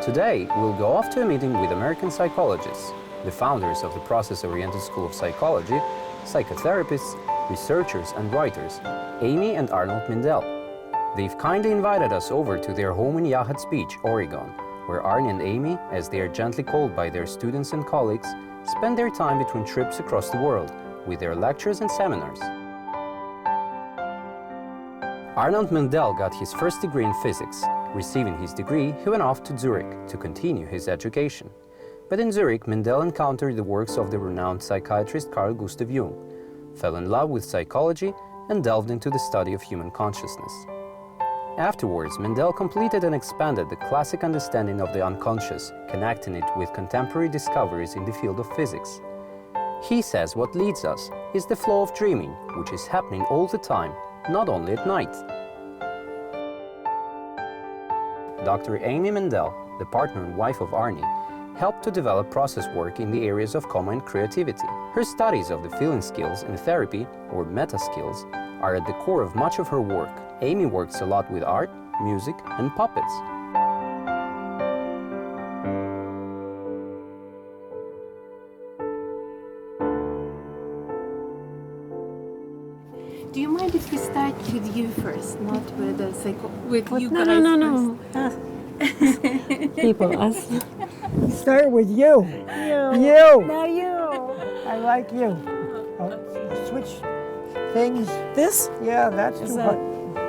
Today, we'll go off to a meeting with American psychologists, the founders of the Process-oriented School of Psychology, psychotherapists, researchers and writers, Amy and Arnold Mindell. They've kindly invited us over to their home in Yachats Beach, Oregon, where Arny and Amy, as they are gently called by their students and colleagues, spend their time between trips across the world with their lectures and seminars. Arnold Mindell got his first degree in physics. Receiving his degree, he went off to Zurich to continue his education. But in Zurich, Mindell encountered the works of the renowned psychiatrist Carl Gustav Jung, fell in love with psychology, and delved into the study of human consciousness. Afterwards, Mindell completed and expanded the classic understanding of the unconscious, connecting it with contemporary discoveries in the field of physics. He says what leads us is the flow of dreaming, which is happening all the time, not only at night. Dr. Amy Mindell, the partner and wife of Arny, helped to develop process work in the areas of coma and creativity. Her studies of the feeling skills in therapy, or meta skills, are at the core of much of her work. Amy works a lot with art, music, and puppets. Do you mind if we start with you first, not with the with you guys? No. People, us. Start with you. You. Now you. I like you. Switch things. This? Yeah, that's Is too that- hot.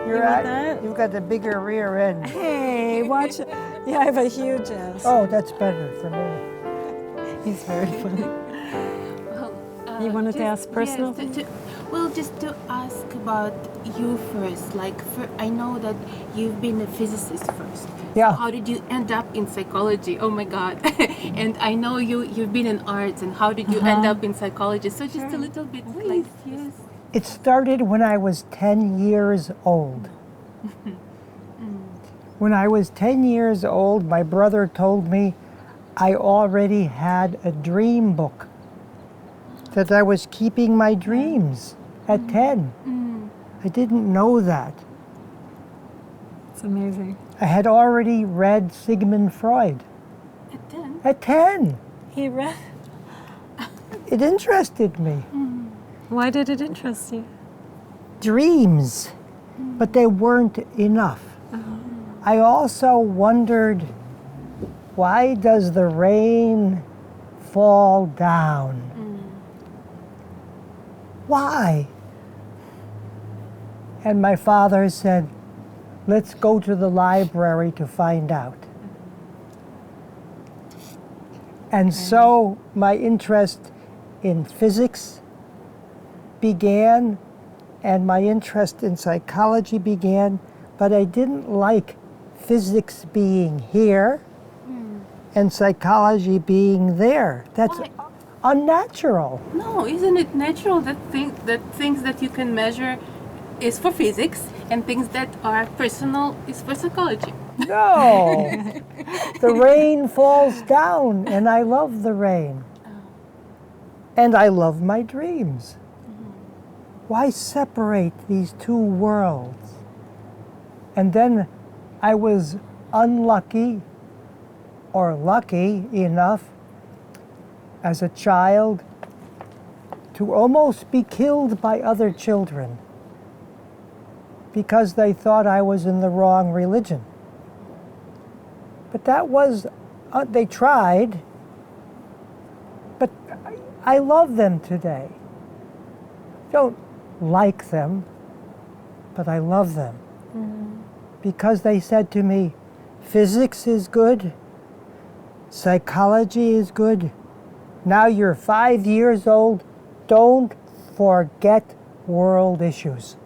you want that? You've got the bigger rear end. Hey, watch. Yeah, I have a huge ass. Oh, that's better for me. He's very funny. Well, You wanted to ask personal? Yes, well, just to ask about you first. Like, I know that you've been a physicist first. Yeah. So how did you end up in psychology? Oh my God! And I know you've been in arts. And how did you end up in psychology? So just a little bit, like, yes. It started when I was 10 years old. When I was 10 years old, my brother told me I already had a dream book, that I was keeping my dreams at 10. I didn't know that. It's amazing. I had already read Sigmund Freud. At 10? At 10. He read. It interested me. Why did it interest you? Dreams, but they weren't enough. I also wondered, why does the rain fall down? Why? And my father said, let's go to the library to find out. And so my interest in physics began, and my interest in psychology began, but I didn't like physics being here and psychology being there. That's Why? unnatural. No, isn't it natural that things that you can measure is for physics and things that are personal is for psychology? No. The rain falls down, and I love the rain. And I love my dreams. Why separate these two worlds? And then I was unlucky, or lucky enough, as a child, to almost be killed by other children because they thought I was in the wrong religion. But that was, they tried, but I love them today. Don't like them, but I love them. Because they said to me, physics is good, psychology is good. Now you're 5 years old, don't forget world issues.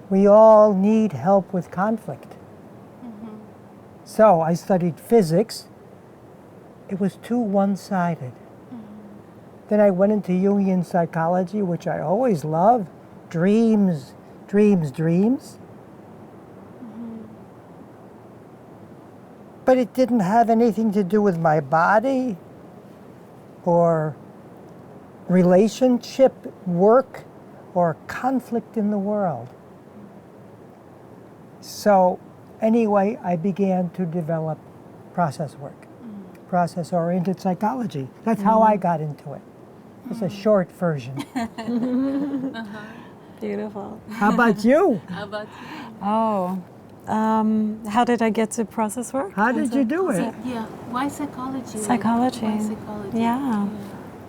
We all need help with conflict. So I studied physics. It was too one-sided. Then I went into Jungian psychology, which I always loved. Dreams, dreams, dreams. But it didn't have anything to do with my body or relationship, work, or conflict in the world. So anyway, I began to develop process work, process-oriented psychology. That's how I got into it. It's a short version. Beautiful. How about you? How about you? Oh, how did I get to process work? How did you do it? Yeah, why psychology? Psychology. Why psychology? Yeah.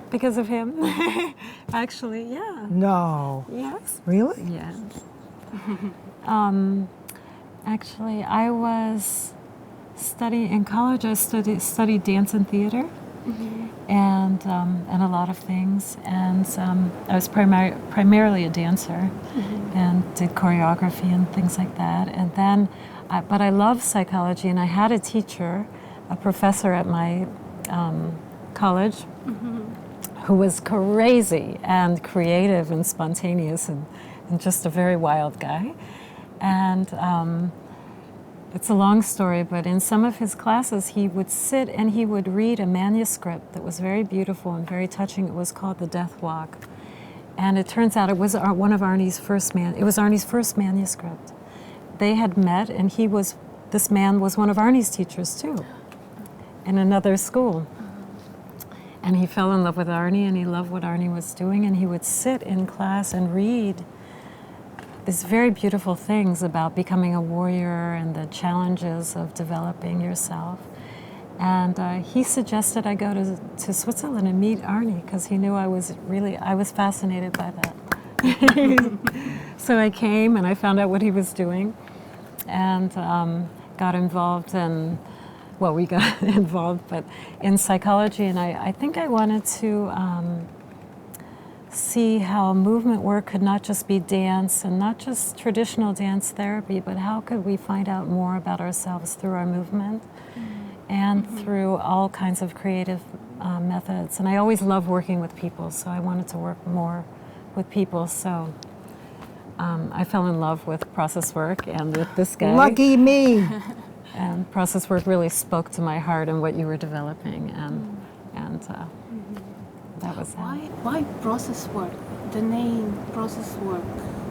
Because of him. Actually, yeah. No. Yes. Really? Yes. Actually, I was studying in college. I studied dance and theater, and a lot of things. And I was primarily a dancer, and did choreography and things like that. And then, but I loved psychology, and I had a teacher, a professor at my college, who was crazy and creative and spontaneous and just a very wild guy. And it's a long story, but in some of his classes he would sit and he would read a manuscript that was very beautiful and very touching. It was called The Death Walk. And it turns out it was one of Arnie's first manuscript. They had met, and this man was one of Arnie's teachers too, in another school. And he fell in love with Arnie, and he loved what Arnie was doing, and he would sit in class and read these very beautiful things about becoming a warrior and the challenges of developing yourself. And he suggested I go to Switzerland and meet Arnie, because he knew I was fascinated by that. So I came and I found out what he was doing, and got involved in, well, we got involved, but in psychology. And I think I wanted to see how movement work could not just be dance and not just traditional dance therapy, but how could we find out more about ourselves through our movement and through all kinds of creative methods. And I always love working with people, so I wanted to work more with people. So I fell in love with process work and with this guy. Lucky me. And process work really spoke to my heart and what you were developing, and that was Why process work? The name process work.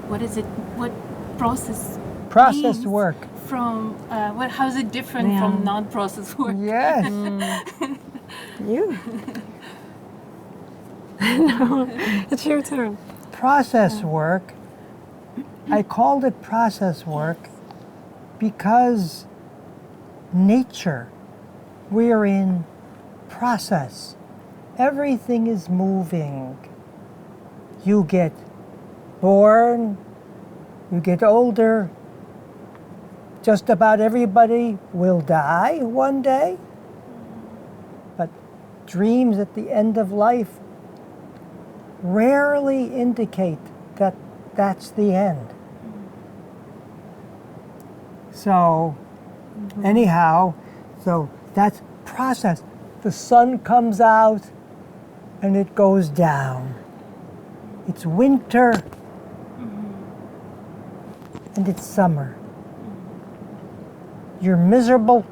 What is it? What process? Process means work. From how is it different from non-process work? Yes. you. No, it's your turn. Process work. I called it process work because nature, we're in process. Everything is moving. You get born, you get older. Just about everybody will die one day. But dreams at the end of life rarely indicate that that's the end. So, anyhow, so that's process. The sun comes out and it goes down. It's winter and it's summer. You're miserable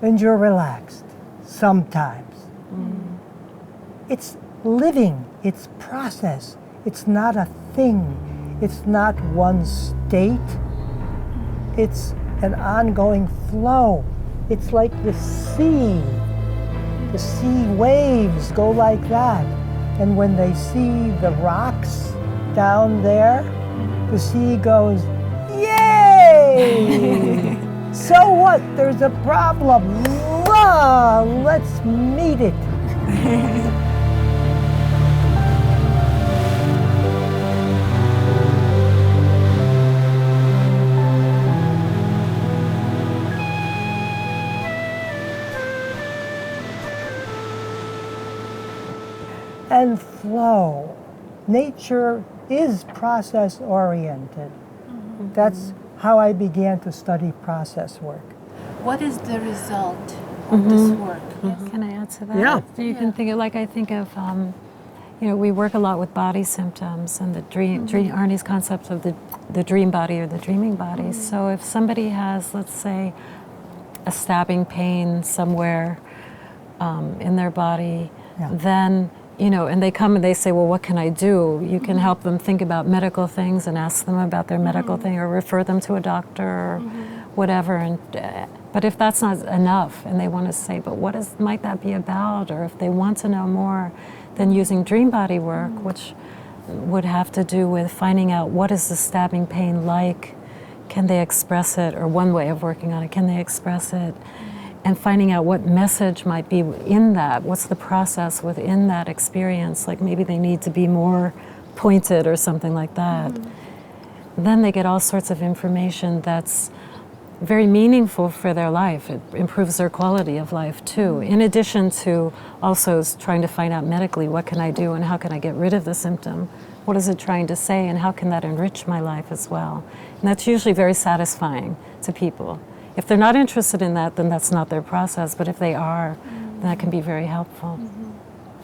and you're relaxed sometimes. It's living, it's process. It's not a thing. It's not one state. It's an ongoing flow. It's like the sea. The sea waves go like that. And when they see the rocks down there, the sea goes, yay! So what? There's a problem. Let's meet it. And flow. Nature is process-oriented. That's how I began to study process work. What is the result of this work? Can I add to that? Yeah. So you can think of, I think of, we work a lot with body symptoms and the dream Arnie's concept of the dream body or the dreaming body. So if somebody has, let's say, a stabbing pain somewhere in their body, Yeah. then, and they come and they say, well, what can I do? You can help them think about medical things and ask them about their medical thing, or refer them to a doctor or whatever. And but if that's not enough and they want to say, but might that be about? Or if they want to know more, then using dream body work, which would have to do with finding out what is the stabbing pain like, can they express it, or one way of working on it, can they express it? And finding out what message might be in that, what's the process within that experience, like maybe they need to be more pointed or something like that. Then they get all sorts of information that's very meaningful for their life. It improves their quality of life too, in addition to also trying to find out medically, what can I do and how can I get rid of the symptom? What is it trying to say and how can that enrich my life as well? And that's usually very satisfying to people. If they're not interested in that, then that's not their process, but if they are, then that can be very helpful.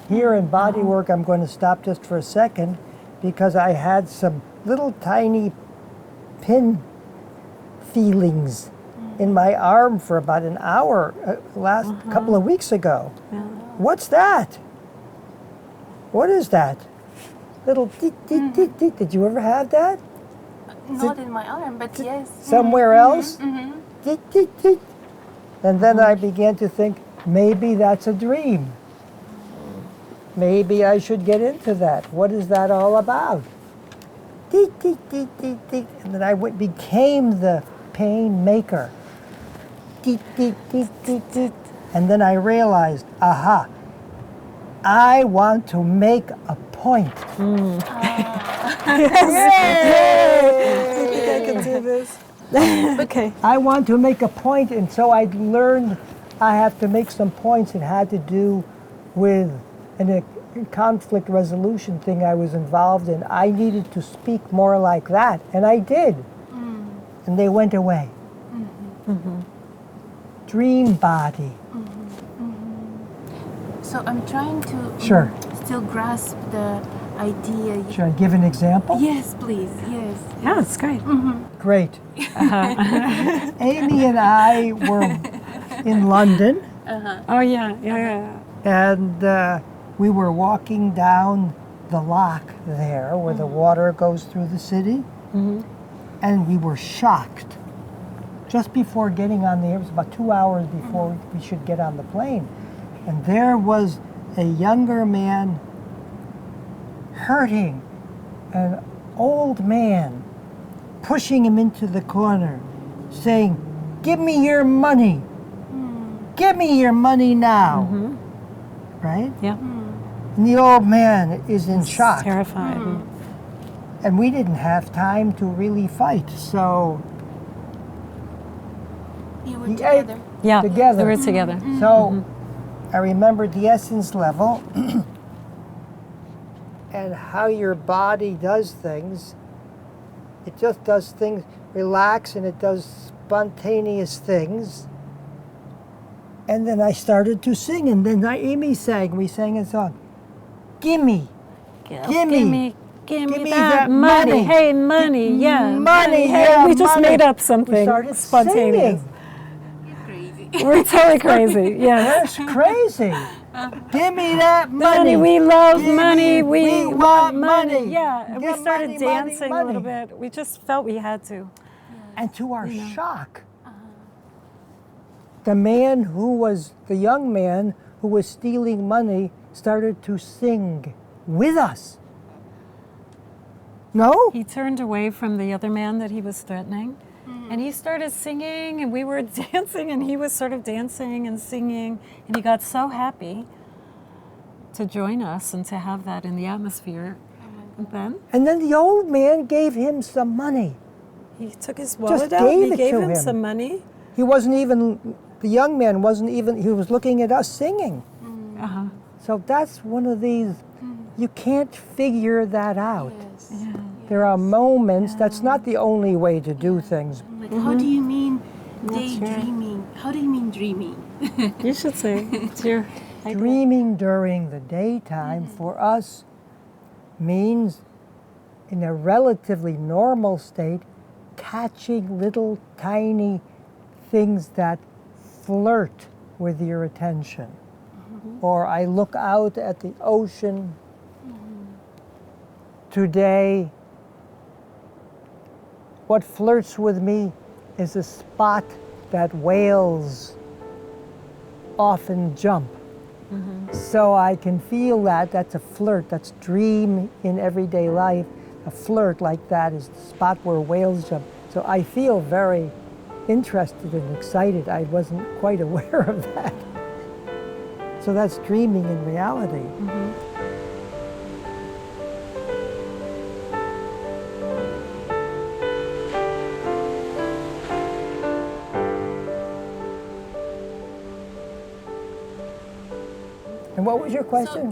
Here in body work, I'm going to stop just for a second because I had some little tiny pin feelings in my arm for about an hour last couple of weeks ago. What's that? What is that? Little tick, tick, tick, tick. Did you ever have that? Not in my arm, but yes. Somewhere else? Tick, tick, tick. And then I began to think, maybe that's a dream. Maybe I should get into that. What is that all about? Tick, tick, tick, tick, tick. And then I became the pain maker. Tick, tick, tick, tick, tick. And then I realized, aha, I want to make a point. Yay! I think I can do this. Okay. I want to make a point, and so I learned I have to make some points. It had to do with a conflict resolution thing I was involved in. I needed to speak more like that, and I did. And they went away. Dream body. So I'm trying to Sure. still grasp the idea. Should I give an example? Yes, please. Yes. Yeah, it's great. Great. Amy and I were in London, Oh, yeah. and we were walking down the lock there where the water goes through the city, and we were shocked. Just before getting on the air, it was about 2 hours before we should get on the plane, and there was a younger man hurting an old man, pushing him into the corner, saying, "Give me your money. Give me your money now." Right? Yeah. And the old man is in shock. Terrified. And we didn't have time to really fight, so You were he together. Yeah, Together. they were together. So I remembered the essence level and how your body does things. It just does things, relax, and it does spontaneous things. And then I started to sing, and then Amy sang. We sang a song. Gimme, gimme, Give me me that that money. money. Hey, money, yeah. money, Hey, yeah, we just money. made up We something started spontaneous. singing. You're crazy. We're totally crazy. Yeah. That's crazy. Give me that Money, money. we love Give money. me- We want money. money. Yeah, and we Give started money, money, dancing a little money. bit. We just felt we had to. And to our shock, the young man who was stealing money started to sing with us. No? He turned away from the other man that he was threatening, and he started singing, and we were dancing, and he was sort of dancing and singing, and he got so happy to join us and to have that in the atmosphere. And then the old man gave him some money. he took his wallet Just out, and gave he it gave to him him. some money. He wasn't even, the young man wasn't even, he was looking at us singing. Uh-huh. So that's one of these, you can't figure that out. Yes. Yeah. There are moments, that's not the only way to do things. Like, how do you mean That's right. daydreaming? How do you mean dreaming? You should say it's your idea. Dreaming during the daytime for us means, in a relatively normal state, catching little tiny things that flirt with your attention. or I look out at the ocean. Today, what flirts with me is a spot that whales often jump. So I can feel that. That's a flirt. That's dream in everyday life. A flirt like that is the spot where whales jump. So I feel very interested and excited. I wasn't quite aware of that. So that's dreaming in reality. And what was your question?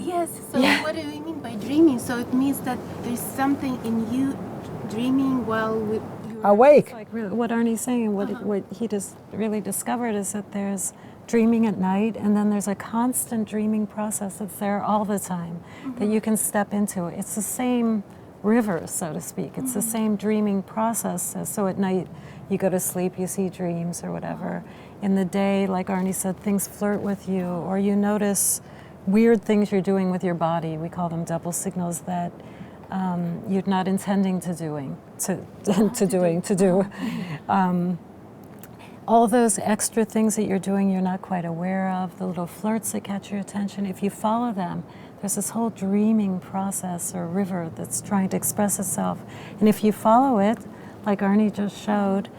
So what do you mean by dreaming? So it means that there's something in you dreaming while you're Awake. Like really, what Arnie's saying, what he just really discovered is that there's dreaming at night, and then there's a constant dreaming process that's there all the time that you can step into. It's the same river, so to speak. It's the same dreaming process. So at night, you go to sleep, you see dreams or whatever. In the day, like Arnie said, things flirt with you, or you notice weird things you're doing with your body. We call them double signals that you're not intending to do. All those extra things that you're doing you're not quite aware of, the little flirts that catch your attention, if you follow them, there's this whole dreaming process or river that's trying to express itself. And if you follow it, like Arnie just showed,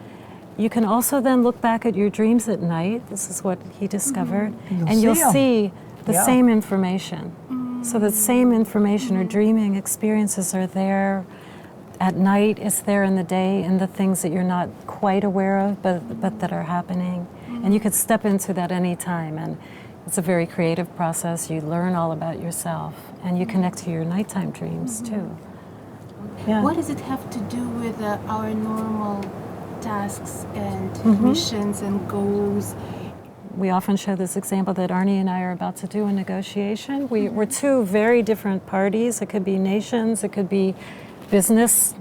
you can also then look back at your dreams at night. This is what he discovered. You'll see the same information. So the same information or dreaming experiences are there at night, it's there in the day, in the things that you're not quite aware of, but that are happening. And you could step into that any time. And it's a very creative process. You learn all about yourself, and you connect to your nighttime dreams too. Yeah. What does it have to do with our normal tasks and missions and goals? We often show this example that Arnie and I are about to do a negotiation. We're two very different parties. It could be nations, it could be business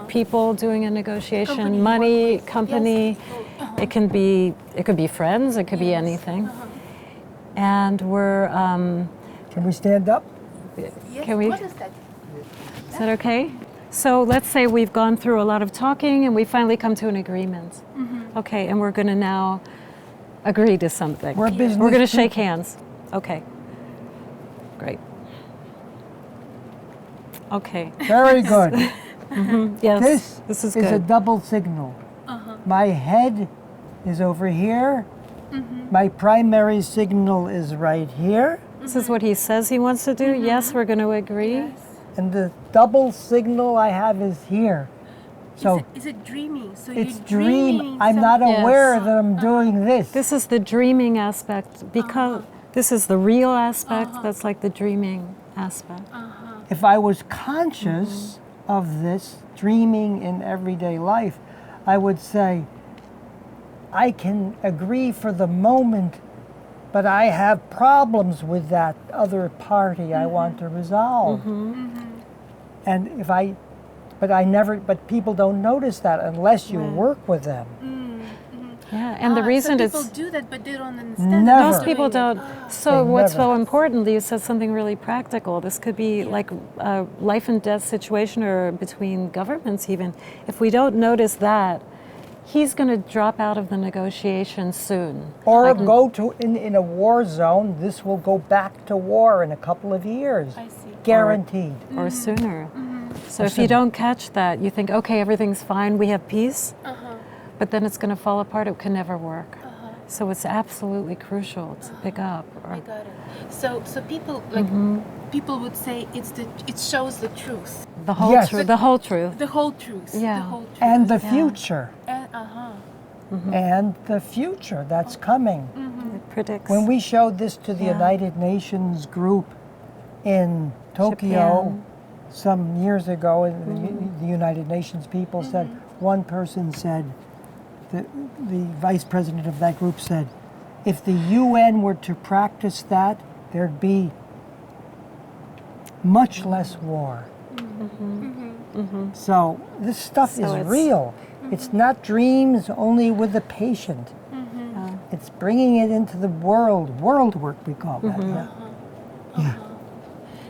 people doing a negotiation, money, company. It could be friends, it could be anything. And we're Can we stand up? Can we? What is that? Is that okay? So let's say we've gone through a lot of talking and we finally come to an agreement. Okay, and we're going to now agree to something. We're business We're going to shake people. hands. Okay. Great. Okay. Very good. Yes. This is is a good. double signal. My head is over here. My primary signal is right here. This is what he says he wants to do. Yes, we're going to agree. And the double signal I have is here. So Is it dreaming? So it's you're dream. dreaming I'm not Yes. aware that I'm doing this. This is the dreaming aspect because this is the real aspect. That's like the dreaming aspect. If I was conscious of this dreaming in everyday life, I would say, I can agree for the moment, but I have problems with that other party I want to resolve. And but people don't notice that unless you work with them. Yeah, and the reason people it's do that, but they don't understand. Never. that most they're people doing don't. it. So They what's never. so important? You said something really practical. This could be like a life and death situation, or between governments even. If we don't notice that, he's going to drop out of the negotiation soon. Or go to in a war zone. This will go back to war in a couple of years. I see. Guaranteed. Or sooner. So Or if you sooner. don't catch that, you think, okay, everything's fine, we have peace, but then it's going to fall apart, it can never work. So it's absolutely crucial to pick up. I got it. So people people would say it shows the truth, The whole Yes. truth. The whole truth. the whole truth, Yeah. the whole truth, And the future. and And the future that's coming. It predicts. When we showed this to the Yeah. United Nations group in Tokyo Japan. some years ago, and the United Nations people said, one person said, the vice president of that group said, if the UN were to practice that, there'd be much less war. So this stuff So is it's- real. It's not dreams only with the patient. It's bringing it into the world work we call that. Yeah.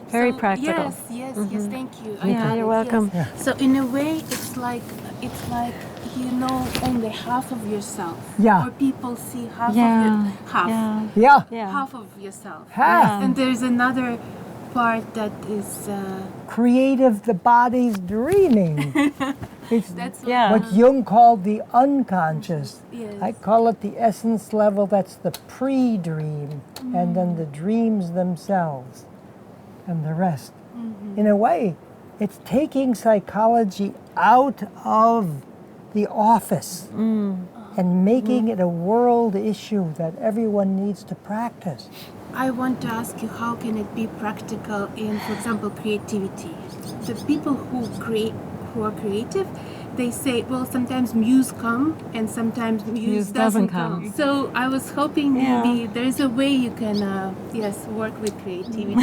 Very So, practical. Yes, yes, thank you. I Yeah, got you're it, welcome. yes. So in a way, it's like you know only half of yourself. Yeah. Or people see half Yeah. of your half. Yeah. Yeah. Half of yourself. Half. And there's another part that is Creative, the body's dreaming. It's that's Yeah. what Jung called the unconscious. Yes. I call it the essence level, that's the pre-dream, and then the dreams themselves, and the rest. In a way, it's taking psychology out of the office and making it a world issue that everyone needs to practice. I want to ask you, how can it be practical in, for example, creativity? The people who are creative, they say, well, sometimes muse come and sometimes muse doesn't come. So I was hoping maybe there's a way you can, work with creativity.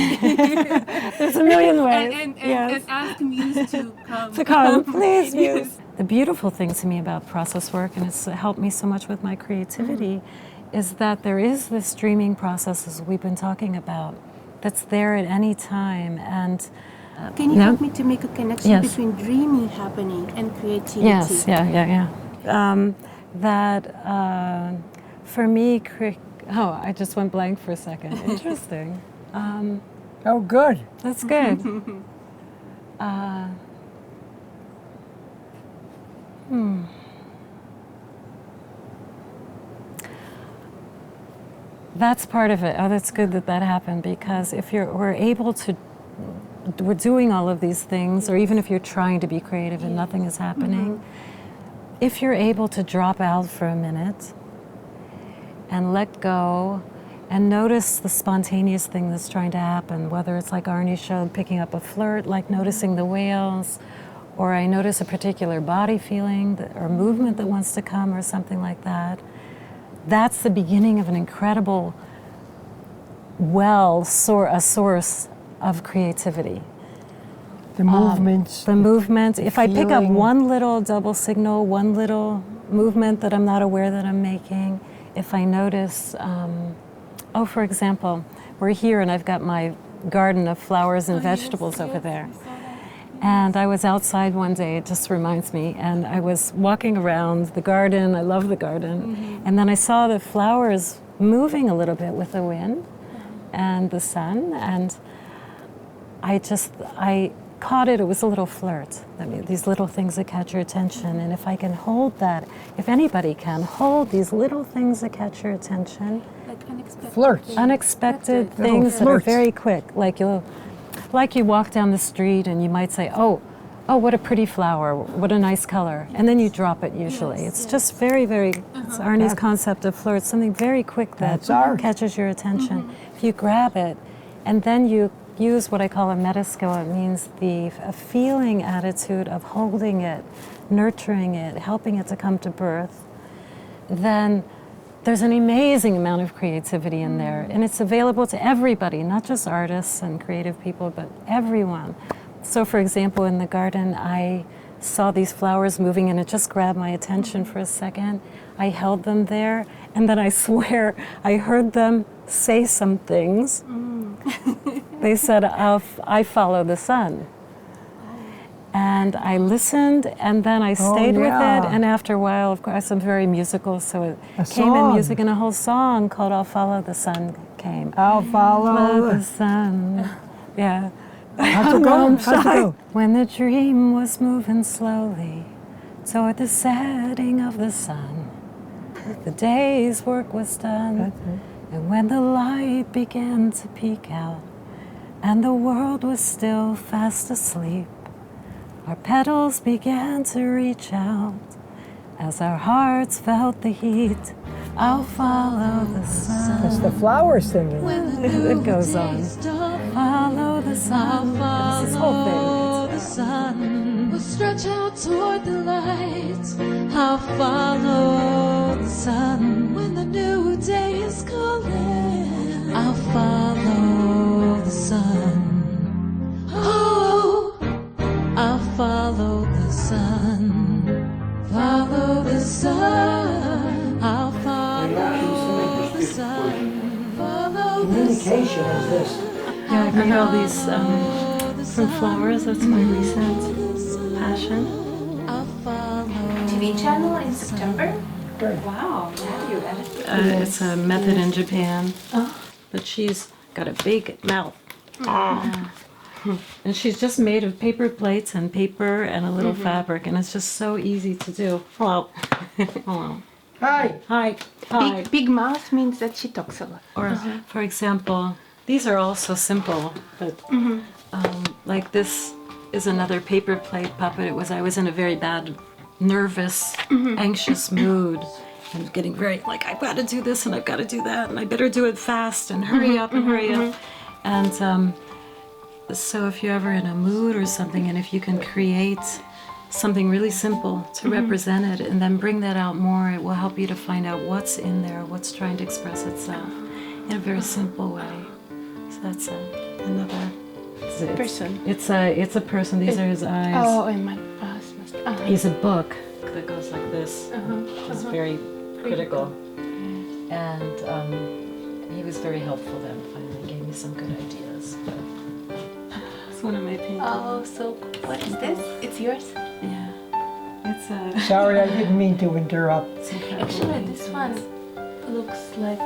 There's a million ways. and Yes. ask muse to come. To come, please, muse. The beautiful thing to me about process work, and it's helped me so much with my creativity, is that there is this dreaming process, as we've been talking about, that's there at any time. And Can you help me to make a connection Yes. between dreaming happening and creativity? yes, yeah. For me, I just went blank for a second. Interesting. Oh, good. That's good. That's part of it. Oh, that's good that that happened, because if we're doing all of these things, or even if you're trying to be creative and nothing is happening, if you're able to drop out for a minute and let go and notice the spontaneous thing that's trying to happen, whether it's like Arnie showed, picking up a flirt, like noticing the whales, or I notice a particular body feeling or movement that wants to come or something like that. That's the beginning of an incredible a source of creativity. The movements. The movement. If I pick up feeling. one little double signal, one little movement that I'm not aware that I'm making, if I notice, for example, we're here and I've got my garden of flowers and vegetables over there. And I was outside one day, it just reminds me, and I was walking around the garden, I love the garden, and then I saw the flowers moving a little bit with the wind and the sun, and I caught it was a little flirt. I mean, these little things that catch your attention, and if I can hold that, if anybody can hold these little things that catch your attention, Like unexpected Flirts. things. unexpected Little things that are flirts. very quick, like you walk down the street and you might say, oh, what a pretty flower, what a nice color, and then you drop it usually. It's just very, it's Arnie's concept of flirt, something very quick that That's art. catches your attention. If you grab it and then you use what I call a metaskill, it means a feeling attitude of holding it, nurturing it, helping it to come to birth, then there's an amazing amount of creativity in there, and it's available to everybody, not just artists and creative people, but everyone. So for example, in the garden, I saw these flowers moving and it just grabbed my attention for a second. I held them there, and then I swear I heard them say some things. They said, I follow the sun. And I listened, and then I stayed with it, and after a while, of course, I'm very musical, so it came in music, and a whole song called I'll Follow the Sun came. I'll follow the sun. Yeah. How's it go? How's it go? When the dream was moving slowly toward the setting of the sun, the day's work was done, and when the light began to peek out, and the world was still fast asleep, our petals began to reach out as our hearts felt the heat. I'll follow the sun. That's the flower singing. It goes on. Follow the sun. It's this whole thing. The sun will stretch out toward the light. I'll follow the sun when the new day is calling. I'll follow the sun. Oh, I'll follow the sun. Follow the sun. I'll follow the sun. Follow the sun. Communication is this. Yeah, I made all these from flowers. That's my recent passion. TV channel in September. Wow, how do you edit? It's a method in Japan. But she's got a big mouth. And she's just made of paper plates and paper and a little fabric, and it's just so easy to do. Hello. Hello. Hi. Hi. Hi. Big mouth means that she talks a lot. Or, for example, these are all so simple, but like this is another paper plate puppet. I was in a very bad, nervous, anxious mood, and getting very like, I've got to do this and I've got to do that, and I better do it fast and hurry up and hurry up. And so if you're ever in a mood or something, and if you can create something really simple to represent it and then bring that out more, it will help you to find out what's in there, what's trying to express itself in a very simple way. So that's another Person. It's a person. These are his eyes. Oh, and my boss must. He's a book that goes like this. It's very critical, and he was very helpful then. Finally, gave me some good ideas. But it's one of my paintings. Oh, so what is this? It's yours? Yeah, it's a. Sorry, I didn't mean to interrupt. Actually, this one looks like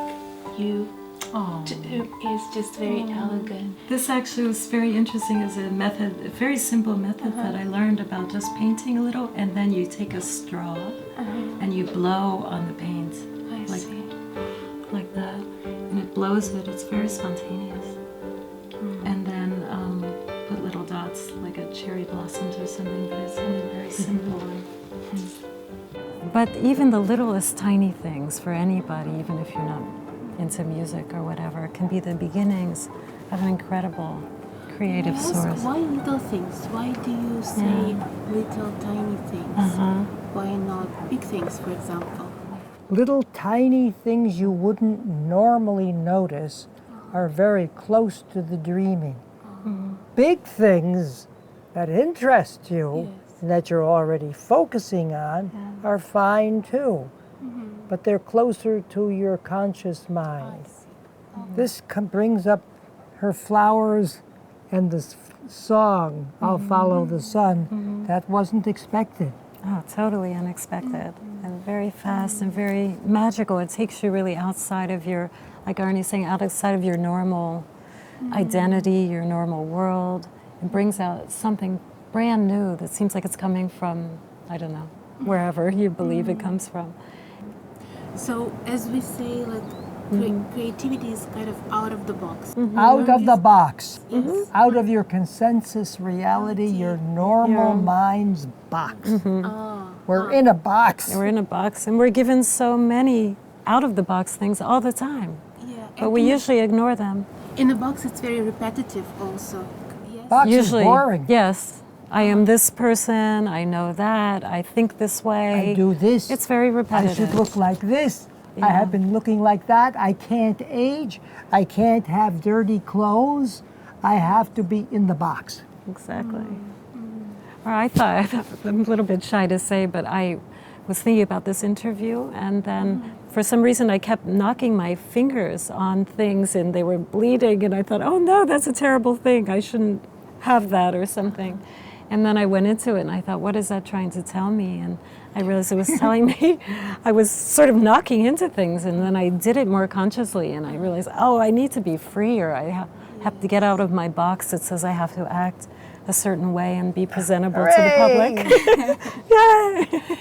you. Oh. It's just very elegant. This actually was very interesting as a method, a very simple method that I learned about just painting a little, and then you take a straw and you blow on the paint. I see. Like that. And it blows it, it's very spontaneous. And then put little dots like a cherry blossoms or something, but it's something very simple. But even the littlest tiny things for anybody, even if you're not into music or whatever, can be the beginnings of an incredible creative source. Why little things? Why do you say little tiny things? Why not big things, for example? Little tiny things you wouldn't normally notice are very close to the dreaming. Big things that interest you and that you're already focusing on are fine too. But they're closer to your conscious mind. This brings up her flowers and this song, I'll Follow the Sun. That wasn't expected. Oh, totally unexpected and very fast and very magical. It takes you really outside of your, like Arnie's saying, outside of your normal identity, your normal world, and brings out something brand new that seems like it's coming from, I don't know, wherever you believe it comes from. So, as we say, like creativity is kind of out of the box. Out of the box. Yes. Out of your consensus reality, your normal mind's box. We're in a box. We're in a box, and we're given so many out-of-the-box things all the time. Yeah. But we usually ignore them. In a box, it's very repetitive also. Yes. Box Usually, is boring. yes. I am this person, I know that, I think this way. I do this. It's very I repetitive. should look like this. I have been looking like that. I can't age. I can't have dirty clothes. I have to be in the box. Exactly. Or I thought, I'm a little bit shy to say, but I was thinking about this interview, and then for some reason I kept knocking my fingers on things and they were bleeding, and I thought, oh no, that's a terrible thing. I shouldn't have that or something. And then I went into it and I thought, what is that trying to tell me? And I realized it was telling me I was sort of knocking into things, and then I did it more consciously, and I realized, oh, I need to be free, or I have to get out of my box that says I have to act a certain way and be presentable to the public. Yay!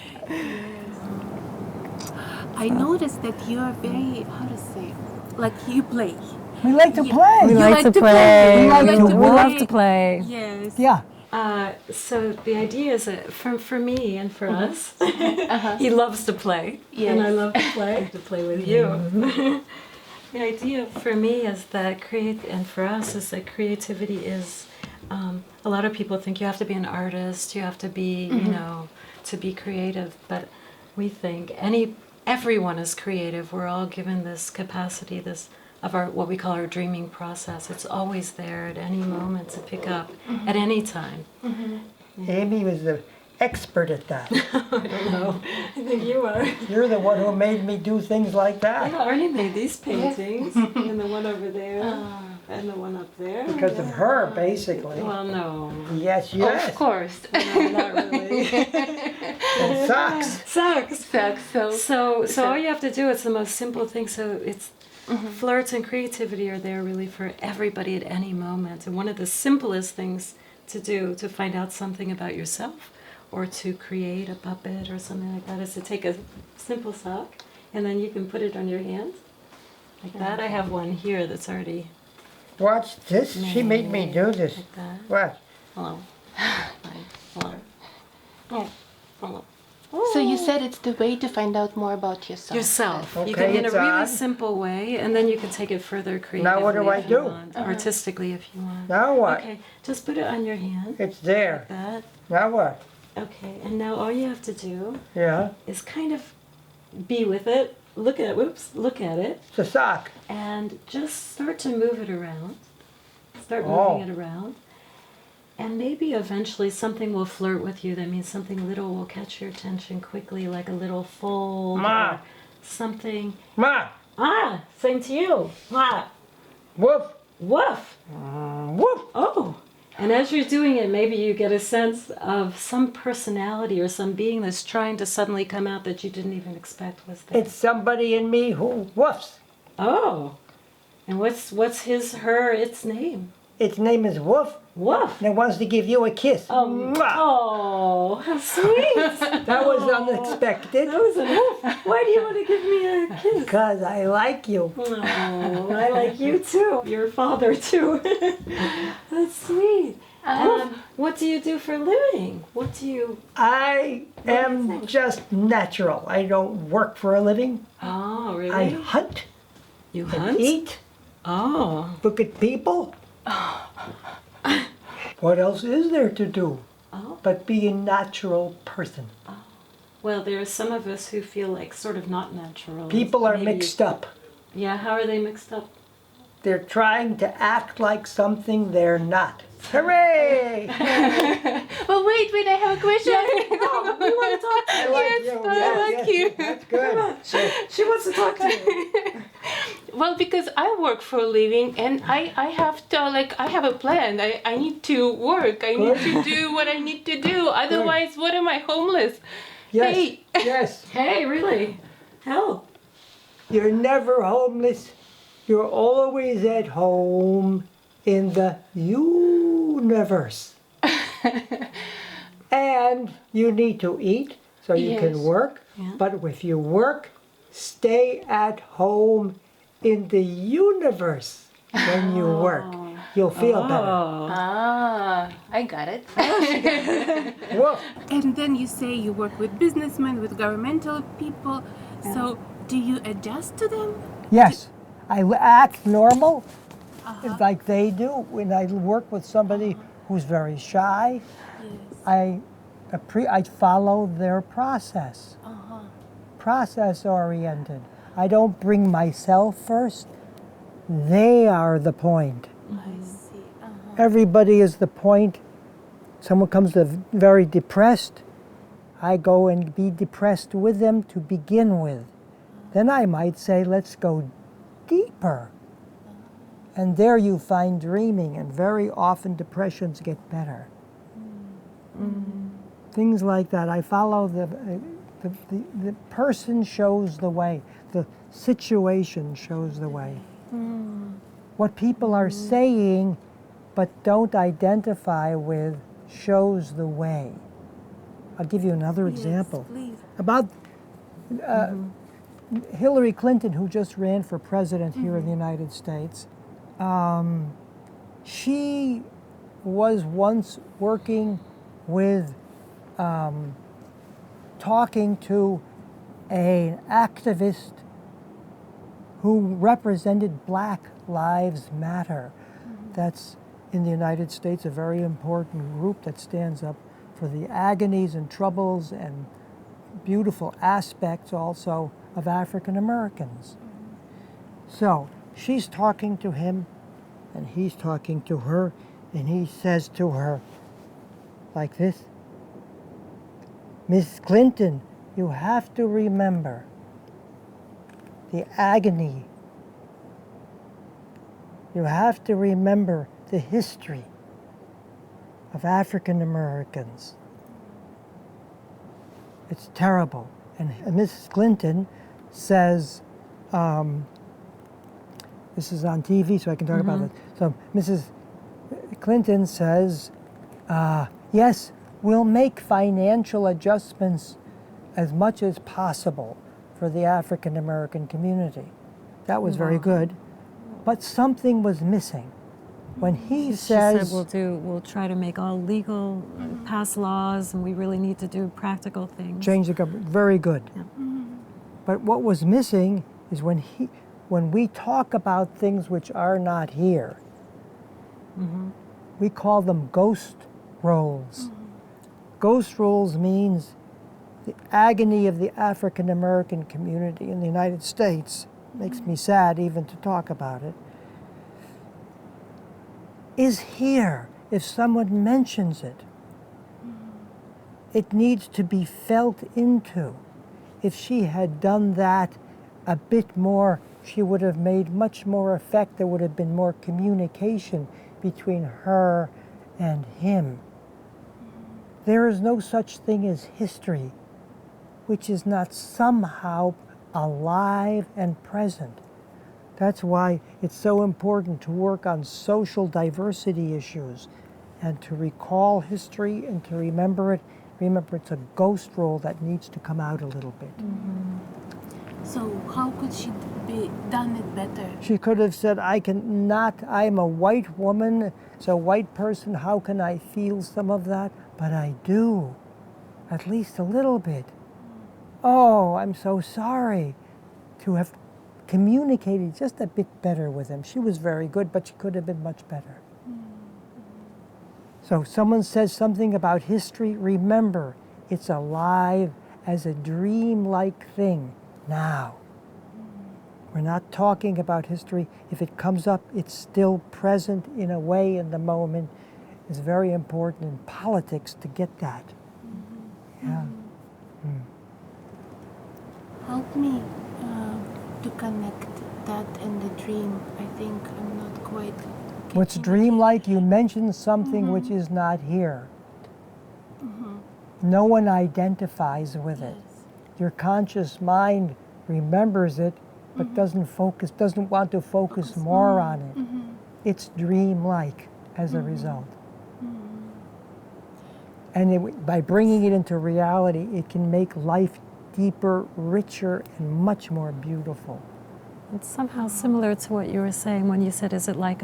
I noticed that you are very, how to say, like you play. We like to play. We You like to play. We like to We love to play. Yes. Yeah. So the idea is that for me and for us, he loves to play, and I love to play with you. The idea for me is that and for us is that creativity is, a lot of people think you have to be an artist, you have to be, you know, to be creative, but we think everyone is creative. We're all given this capacity, of our what we call our dreaming process. It's always there at any moment to pick up at any time. Amy was expert at that. I don't know. I think you are. You're the one who made me do things like that. Yeah, Arnie made these paintings, and the one over there, and the one up there. Because of her, basically. Well, no. Yes, yes. Of course. No, not really. It sucks. Sucks. So So all you have to do, it's the most simple thing. So it's flirts and creativity are there really for everybody at any moment. And one of the simplest things to do to find out something about yourself or to create a puppet or something like that is to take a simple sock and then you can put it on your hand like that. I have one here that's already Watch this. She made me do this. like that. What? Hello. Hi. Hello. Oh. Hello. So you said it's the way to find out more about yourself. Yourself. Okay, You can in a it's really on. simple way, and then you can take it further creatively. Now what do I if you do? want, artistically, if you want. Now what? Okay, just put it on your hand. It's there. Like that. Now what? Okay, and now all you have to do Yeah. is kind of be with it. Look at it, It's a sock. and just start to move it around. Start Oh. moving it around. And maybe eventually something will flirt with you. That means something little will catch your attention quickly, like a little fold Ma. or something. Ma. Ah, same to you. Ah, Woof. woof. Woof. Oh. And as you're doing it, maybe you get a sense of some personality or some being that's trying to suddenly come out that you didn't even expect was there. It's somebody in me who woofs. Oh. And what's his, her, its name? Its name is Woof, Woof. and it wants to give you a kiss. Mwah. Oh, how sweet. That was unexpected. That was a woof. Why do you want to give me a kiss? Because I like you. Oh, I like you too. Your father too. That's sweet. What do you do for a living? What do you... I am just natural. I don't work for a living. Oh, really? I hunt You and hunt? eat, Oh. look at people. What else is there to do Oh. but be a natural person? Well, there are some of us who feel like sort of not natural. People are Maybe- mixed up. Yeah, how are they mixed up? They're trying to act like something they're not. Hooray! Well, wait, I have a question. I like you. I like you. That's good. She wants to talk to you. Well, because I work for a living and I have to, I have a plan. I need to work. I need to do what I need to do. Otherwise, what am I, homeless? Yes. Hey. Yes. Hey, really? Help. You're never homeless. You're always at home in the universe. And you need to eat so you Yes. can work. Yeah. But if you work, stay at home in the universe when you work. You'll feel better. Oh. Ah, I got it. Woof. And then you say you work with businessmen, with governmental people. So do you adjust to them? Yes, I act normal, like they do. When I work with somebody who's very shy, I follow their process. Process-oriented. I don't bring myself first. They are the point. I see. Everybody is the point. Someone comes to very depressed, I go and be depressed with them to begin with. Then I might say, let's go deeper. And there you find dreaming, and very often depressions get better. Things like that. I follow the person shows the way. The situation shows the way. What people are saying but don't identify with shows the way. I'll give you another example. Please. About Hillary Clinton, who just ran for president here in the United States. She was once working with, talking to an activist who represented Black Lives Matter. That's in the United States a very important group that stands up for the agonies and troubles and beautiful aspects also of African Americans. So she's talking to him and he's talking to her, and he says to her like this, Miss Clinton, you have to remember the agony. You have to remember the history of African Americans. It's terrible. And Mrs. Clinton says, this is on TV, so I can talk about it. So Mrs. Clinton says, yes, we'll make financial adjustments as much as possible for the African American community. That was very good, but something was missing. When he says, she said we'll try to make all legal, pass laws, and we really need to do practical things. change the government, very good. Yeah. But what was missing is when we talk about things which are not here, we call them ghost roles. Ghost roles means the agony of the African American community in the United States, makes me sad even to talk about it, is here. If someone mentions it, it needs to be felt into. If she had done that a bit more, she would have made much more effect. There would have been more communication between her and him. There is no such thing as history which is not somehow alive and present. That's why it's so important to work on social diversity issues and to recall history and to remember it. Remember, it's a ghost role that needs to come out a little bit. So how could she be done it better? She could have said, I'm a white woman, as a white person, how can I feel some of that? But I do, at least a little bit. Oh, I'm so sorry. To have communicated just a bit better with him. She was very good, but she could have been much better. So someone says something about history, remember, it's alive as a dream-like thing now. We're not talking about history. If it comes up, it's still present in a way in the moment. It's very important in politics to get that. Yeah. Help me to connect that and the dream. I think I'm not quite. What's dream-like? You mentioned something which is not here. No one identifies with it. Your conscious mind remembers it, but doesn't want to focus more on it. It's dream-like as a result. And by bringing it into reality, it can make life deeper, richer, and much more beautiful. It's somehow similar to what you were saying when you said, is it like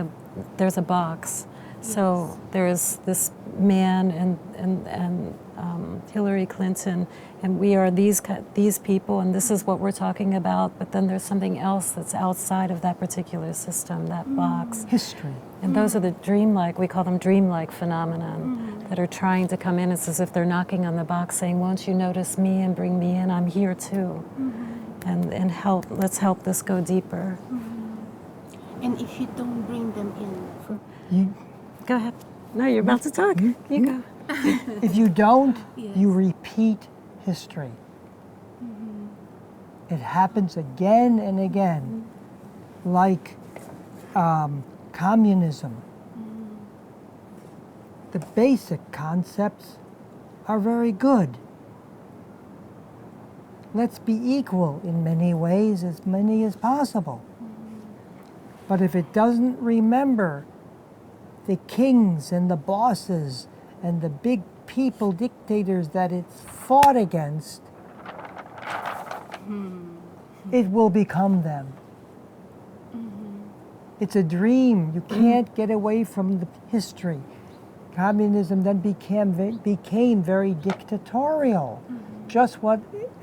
there's a box? So there's this man and Hillary Clinton, and we are these people, and this is what we're talking about, but then there's something else that's outside of that particular system, that box. History. And those are the dreamlike, we call them dreamlike phenomenon, that are trying to come in. It's as if they're knocking on the box saying, won't you notice me and bring me in? I'm here too. And help, let's help this go deeper. And if you don't bring them in? Go ahead. No, you're about to talk. You go. If you don't, you repeat history. It happens again and again, like communism. The basic concepts are very good. Let's be equal in many ways, as many as possible. But if it doesn't remember the kings and the bosses and the big people, dictators that it's fought against, it will become them. It's a dream. You can't get away from the history. Communism then became very dictatorial, just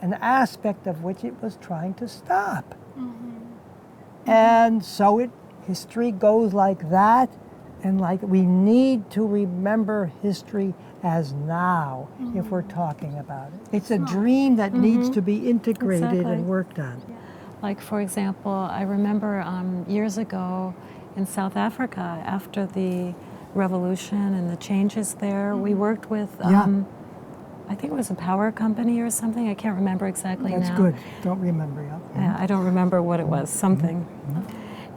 an aspect of which it was trying to stop. And so history goes like that, and we need to remember history as now if we're talking about it. It's a dream that needs to be integrated and worked on. Like, for example, I remember years ago in South Africa, after the revolution and the changes there, we worked with I think it was a power company or something. I can't remember exactly That's now. good. Don't remember, yeah. Yeah, I don't remember what it was, something.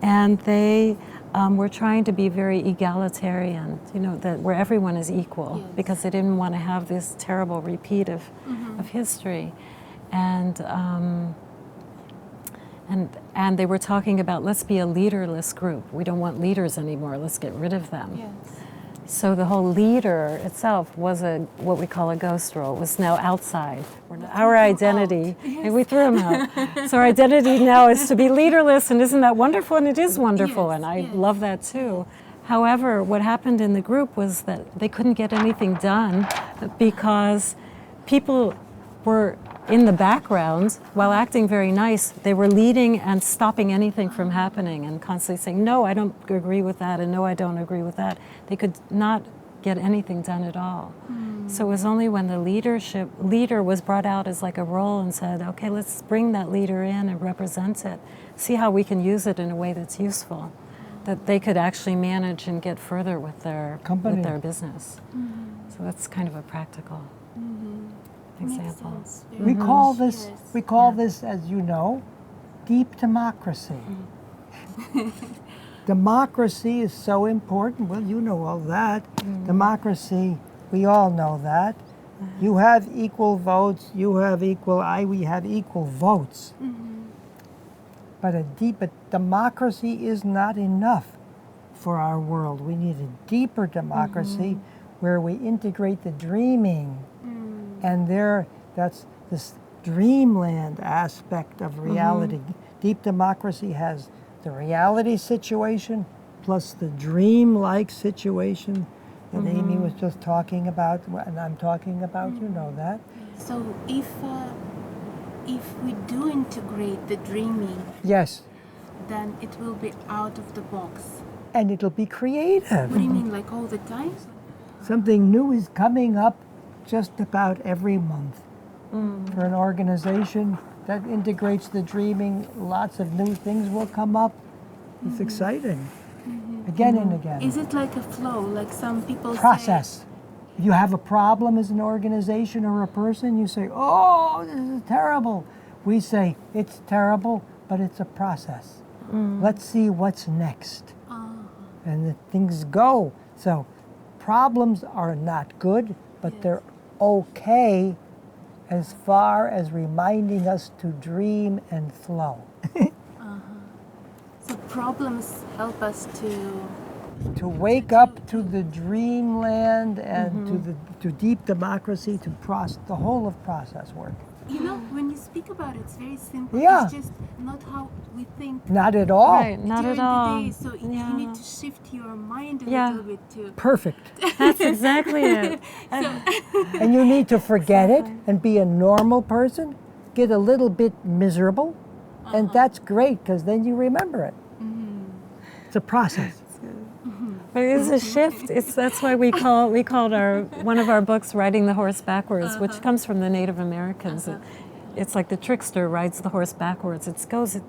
And they were trying to be very egalitarian, you know, that where everyone is equal, Yes. because they didn't want to have this terrible repeat of history. And they were talking about, let's be a leaderless group. We don't want leaders anymore. Let's get rid of them. Yes. So the whole leader itself was what we call a ghost role. It was now outside. Our identity, and we threw him out. So our identity now is to be leaderless, and isn't that wonderful? And it is wonderful, Yes, and I yes. love that too. However, what happened in the group was that they couldn't get anything done because people were in the background while acting very nice. They were leading and stopping anything from happening and constantly saying, no, I don't agree with that, and no, I don't agree with that. They could not get anything done at all. So it was only when the leader was brought out as like a role and said, okay, let's bring that leader in and represent it, see how we can use it in a way that's useful, that they could actually manage and get further with their Company. with their business. So that's kind of a practical example. Makes sense. We call this, Yes. we call this, as you know, deep democracy. Democracy is so important. Well, you know all that. Democracy, we all know that. You have equal votes. You have equal. We have equal votes. But but democracy is not enough for our world. We need a deeper democracy where we integrate the dreaming, and that's this dreamland aspect of reality. Deep democracy has the reality situation plus the dream-like situation that Amy was just talking about, and I'm talking about. You know that. So if we do integrate the dreaming, Yes, then it will be out of the box. and it'll be creative. What do you mean, like all the time? Something new is coming up just about every month. For an organization that integrates the dreaming, lots of new things will come up. It's exciting. Again and again. Is it like a flow, like some people Process. If you have a problem as an organization or a person, you say, oh, this is terrible. We say, it's terrible, but it's a process. Let's see what's next. And the things go. So problems are not good, but they're okay as far as reminding us to dream and flow. So problems help us To wake up to the dreamland and to deep democracy, to the whole of process work. you know, when you speak about it, it's very simple. Yeah. It's just not how we think Not at all. Right, not during at all. the day. So you need to shift your mind a Yeah. little bit too. Perfect. That's exactly it. And you need to forget it and be a normal person, get a little bit miserable, and that's great because then you remember it. It's a process. But it is a shift. That's why we called one of our books "Riding the Horse Backwards," which comes from the Native Americans. It's like the trickster rides the horse backwards. It goes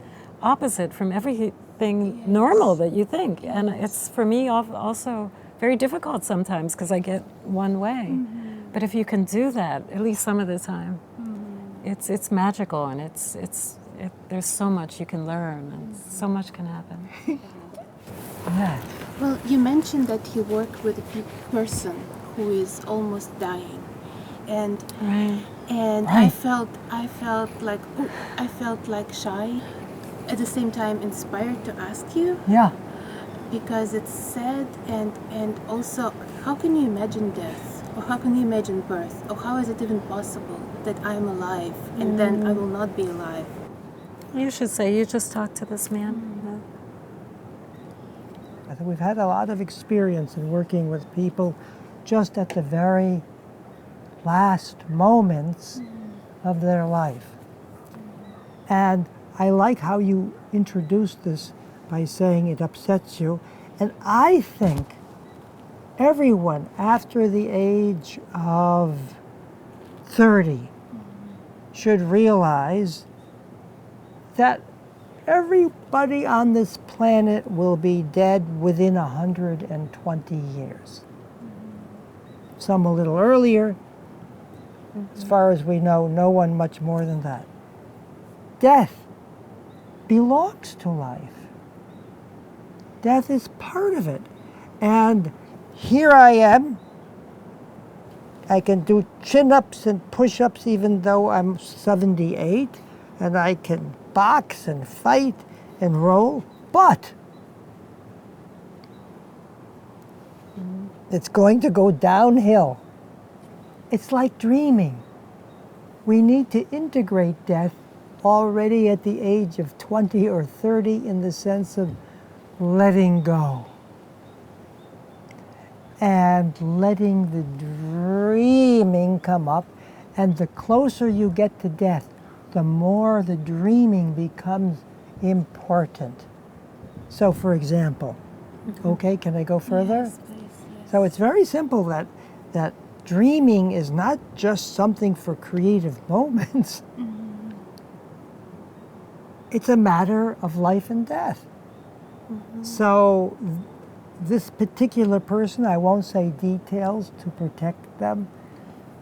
opposite from everything normal that you think, and it's for me also very difficult sometimes because I get one way. But if you can do that, at least some of the time, it's magical, and there's so much you can learn, and so much can happen. Yeah. Well, you mentioned that you work with a person who is almost dying, and Right. I felt like shy, at the same time inspired to ask you, Yeah. because it's sad, and also, how can you imagine death, or how can you imagine birth, or how is it even possible that I am alive and then I will not be alive? You should say you just talked to this man. I think we've had a lot of experience in working with people just at the very last moments of their life. And I like how you introduced this by saying it upsets you. And I think everyone after the age of 30 should realize that everybody on this planet will be dead within 120 years. Some a little earlier, As far as we know, no one much more than that. Death belongs to life. Death is part of it. And here I am. I can do chin-ups and push-ups even though I'm 78, and I can box and fight and roll, but it's going to go downhill. It's like dreaming. We need to integrate death already at the age of 20 or 30 in the sense of letting go and letting the dreaming come up. And the closer you get to death, the more the dreaming becomes important. So for example, okay, can I go further? Yes, please, yes. So it's very simple that dreaming is not just something for creative moments. It's a matter of life and death. So this particular person, I won't say details to protect them,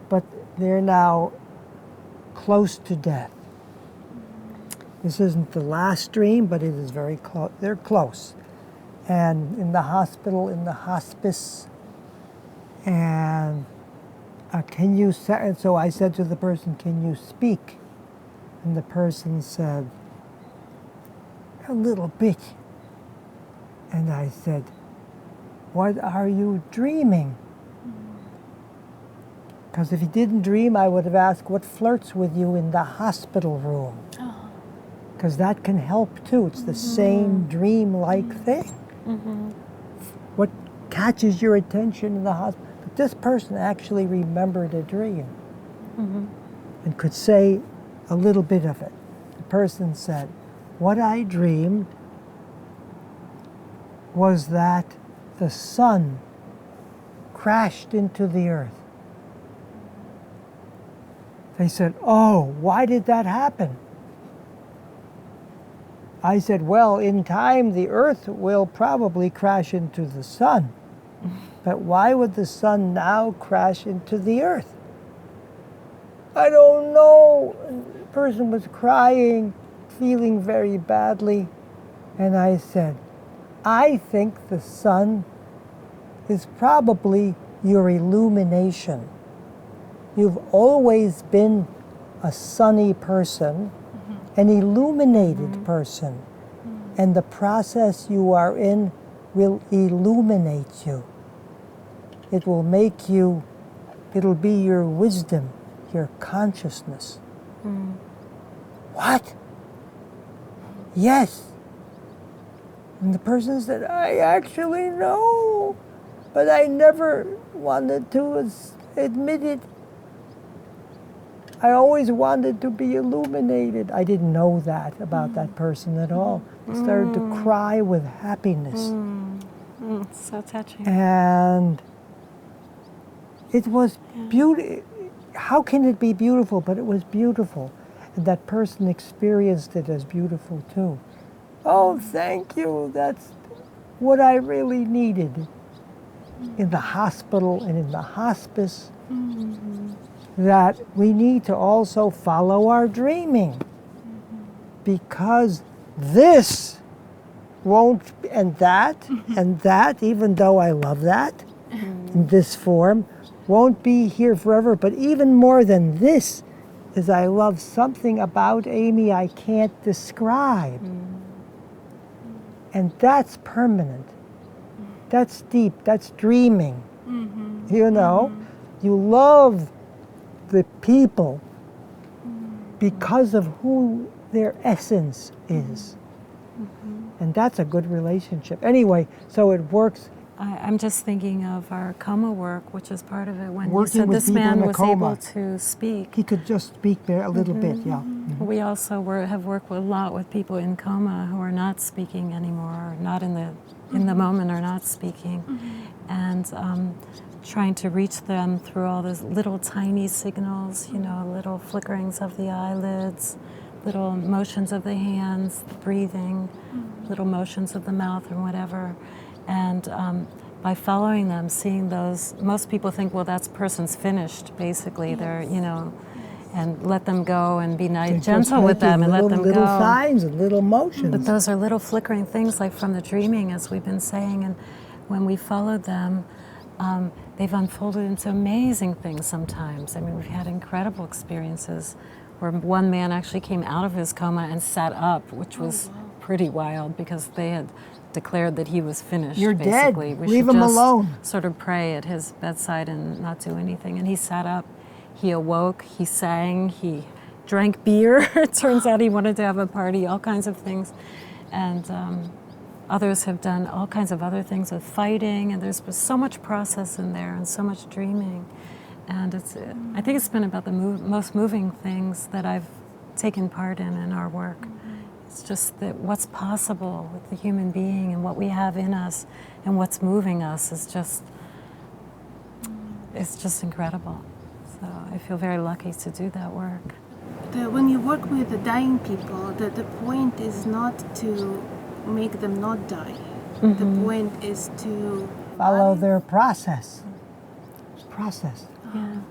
but they're now close to death. This isn't the last dream, but it is very close. They're close. And in the hospital, in the hospice, and can you say, and so I said to the person, can you speak? And the person said, a little bit. And I said, what are you dreaming? Because if he didn't dream, I would have asked, what flirts with you in the hospital room? Because that can help too. It's the same dream-like thing. What catches your attention in the hospital? But this person actually remembered a dream and could say a little bit of it. The person said, what I dreamed was that the sun crashed into the earth. They said, oh, why did that happen? I said, well, in time the earth will probably crash into the sun. But why would the sun now crash into the earth? I don't know. The person was crying, feeling very badly. And I said, I think the sun is probably your illumination. You've always been a sunny person, an illuminated person, and the process you are in will illuminate you. It will make you, it'll be your wisdom, your consciousness. What? Yes. And the person said, I actually know, but I never wanted to admit it. I always wanted to be illuminated. I didn't know that about that person at all. I started to cry with happiness. So touching. And it was beautiful. How can it be beautiful? But it was beautiful. And that person experienced it as beautiful too. Oh, thank you. That's what I really needed in the hospital and in the hospice. That we need to also follow our dreaming. Because this won't, and that, even though I love that, in this form, won't be here forever. But even more than this is I love something about Amy I can't describe. And that's permanent. That's deep. That's dreaming. You know? You love the people because of who their essence is. And that's a good relationship. Anyway, so it works. I'm just thinking of our coma work, which is part of it. When you Working said with this people man in a was coma. able to speak. He could just speak there a little bit, yeah. We also have worked a lot with people in coma who are not speaking anymore, or not in the moment, or not speaking, and trying to reach them through all those little tiny signals, you know, little flickerings of the eyelids, little motions of the hands, the breathing, little motions of the mouth or whatever. And by following them, seeing those, most people think, well, that person's finished, basically. They're, you know, and let them go and be nice, gentle with them and let them go. Little signs and little motions. But those are little flickering things, like from the dreaming, as we've been saying. And when we followed them, they've unfolded into amazing things sometimes. I mean, we've had incredible experiences where one man actually came out of his coma and sat up, which was pretty wild, because they had declared that he was finished. You're basically. dead. We Leave should him just alone. sort of pray at his bedside and not do anything. And he sat up. He awoke, he sang, he drank beer. It turns out he wanted to have a party, all kinds of things. And others have done all kinds of other things with fighting, and there's so much process in there and so much dreaming. And I think it's been about the most moving things that I've taken part in our work. It's just that what's possible with the human being and what we have in us and what's moving us is just, it's just incredible. So I feel very lucky to do that work. When you work with the dying people, the point is not to make them not die. The point is to Follow their process. Process. Yeah,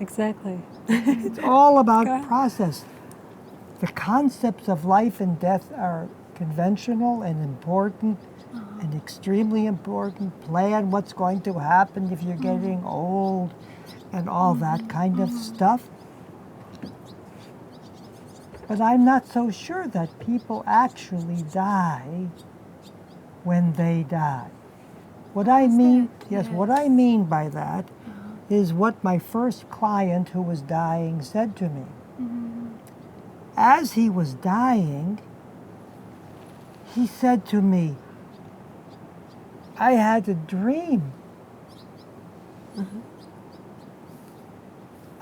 exactly. It's all about process. The concepts of life and death are conventional and important and extremely important. Plan what's going to happen if you're getting old and all that kind of stuff. But I'm not so sure that people actually die when they die. What I mean, what I mean by that is what my first client who was dying said to me. As he was dying, he said to me, I had a dream.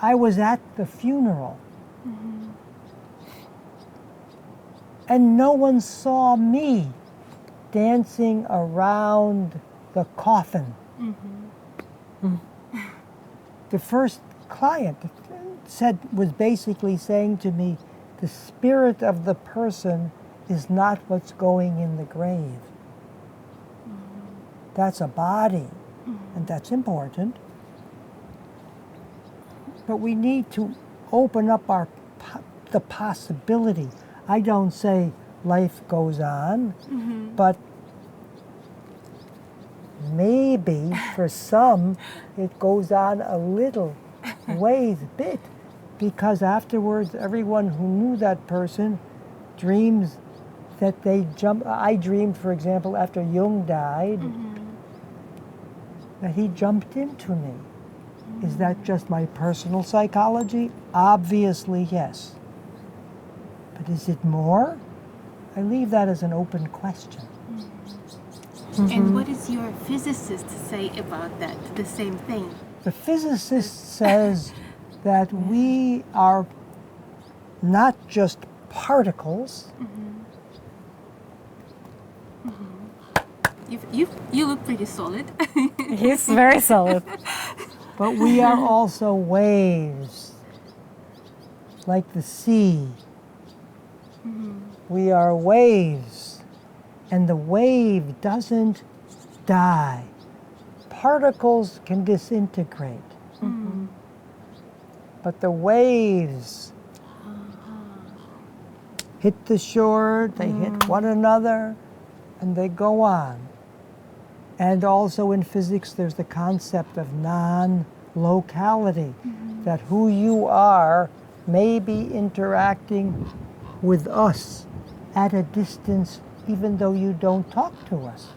I was at the funeral. And no one saw me dancing around the coffin. The first client was basically saying to me, the spirit of the person is not what's going in the grave. That's a body, and that's important. But we need to open up the possibility. I don't say life goes on, but maybe for some it goes on a little ways, bit, because afterwards everyone who knew that person dreams that they jump. I dreamed, for example, after Jung died, that he jumped into me. Is that just my personal psychology? Obviously, yes. But is it more? I leave that as an open question. And what does your physicist say about that? The same thing. The physicist says that we are not just particles. You look pretty solid. He's very solid. But we are also waves, like the sea. We are waves, and the wave doesn't die. Particles can disintegrate, but the waves hit the shore, they hit one another, and they go on. And also in physics, there's the concept of non-locality, that who you are may be interacting with us at a distance, even though you don't talk to us.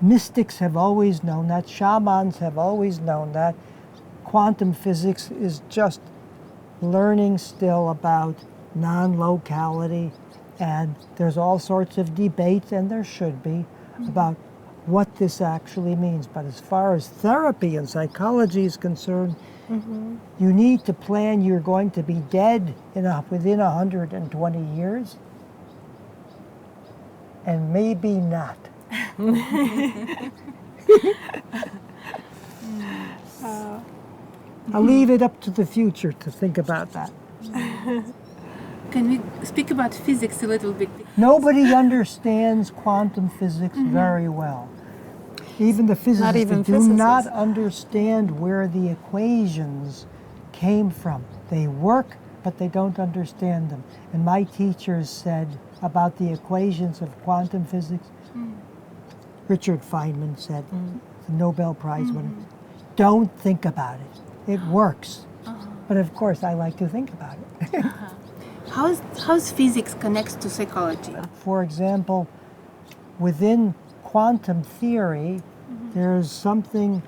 Mystics have always known that, shamans have always known that. Quantum physics is just learning still about non-locality, and there's all sorts of debates, and there should be, about what this actually means. But as far as therapy and psychology is concerned, you need to plan you're going to be dead within 120 years, and maybe not. I'll leave it up to the future to think about that. Can we speak about physics a little bit? Nobody understands quantum physics very well. Even the physicists even they do not physicists. understand where the equations came from. They work, but they don't understand them. And my teachers said about the equations of quantum physics, Richard Feynman said, the Nobel Prize winner, don't think about it. It works. But of course, I like to think about it. How's physics connects to psychology? For example, within quantum theory, there's something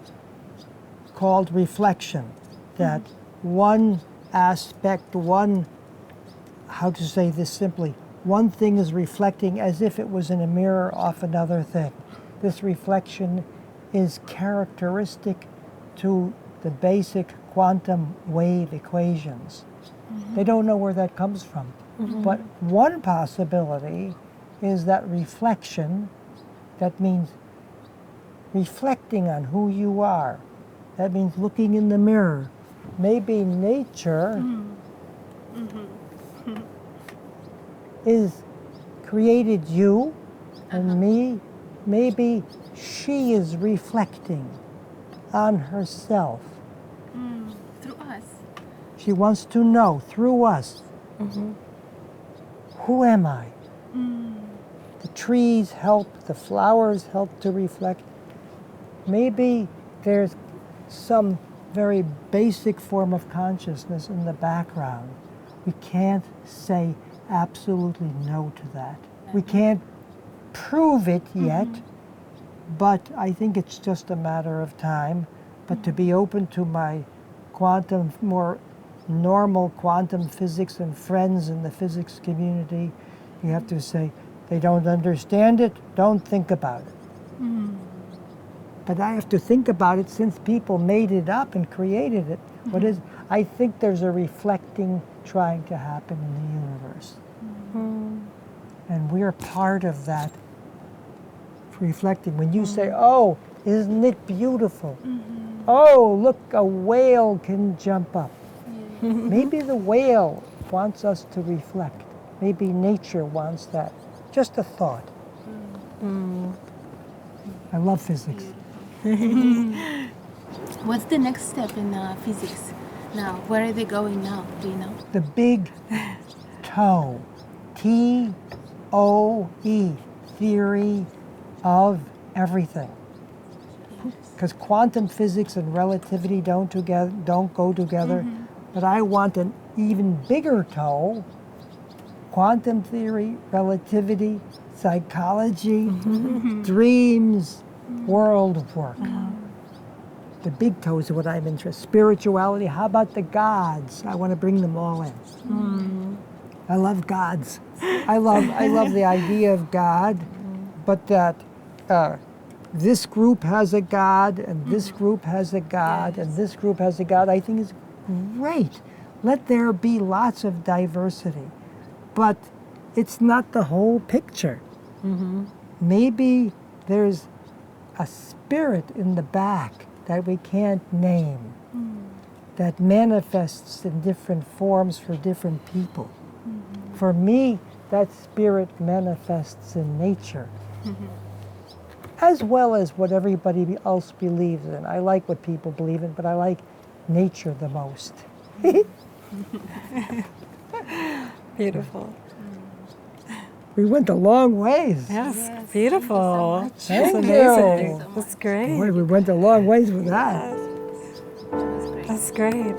called reflection, that one aspect, how to say this simply, one thing is reflecting as if it was in a mirror off another thing. This reflection is characteristic to the basic quantum wave equations. They don't know where that comes from. But one possibility is that reflection, that means reflecting on who you are. That means looking in the mirror. Maybe nature is created you and me. Maybe she is reflecting on herself. Through us. She wants to know through us, who am I? The trees help, the flowers help to reflect. Maybe there's some very basic form of consciousness in the background. We can't say absolutely no to that. We can't prove it yet, but I think it's just a matter of time. But to be open to my quantum, more normal quantum physics and friends in the physics community, you have to say, they don't understand it, don't think about it. But I have to think about it since people made it up and created it. What is? I think there's a reflecting trying to happen in the universe. And we're part of that reflecting. When you say, oh, isn't it beautiful? Oh, look, a whale can jump up. Maybe the whale wants us to reflect. Maybe nature wants that. Just a thought. I love physics. What's the next step in physics now? Where are they going now? Do you know? The big toe, T-O-E, theory of everything. Because quantum physics and relativity don't go together. But I want an even bigger toe, quantum theory, relativity, psychology, dreams, world work. The big toes are what I'm interested in. Spirituality, how about the gods? I want to bring them all in. I love gods. I love the idea of God, but that this group has a God, and this group has a God, and this group has a God, I think is great. Let there be lots of diversity. But it's not the whole picture. Maybe there's a spirit in the back that we can't name, that manifests in different forms for different people. For me, that spirit manifests in nature, as well as what everybody else believes in. I like what people believe in, but I like nature the most. Beautiful. We went a long ways. Yes, beautiful. Thank That's you. amazing. That's great. Boy, we went a long ways with that. That's great.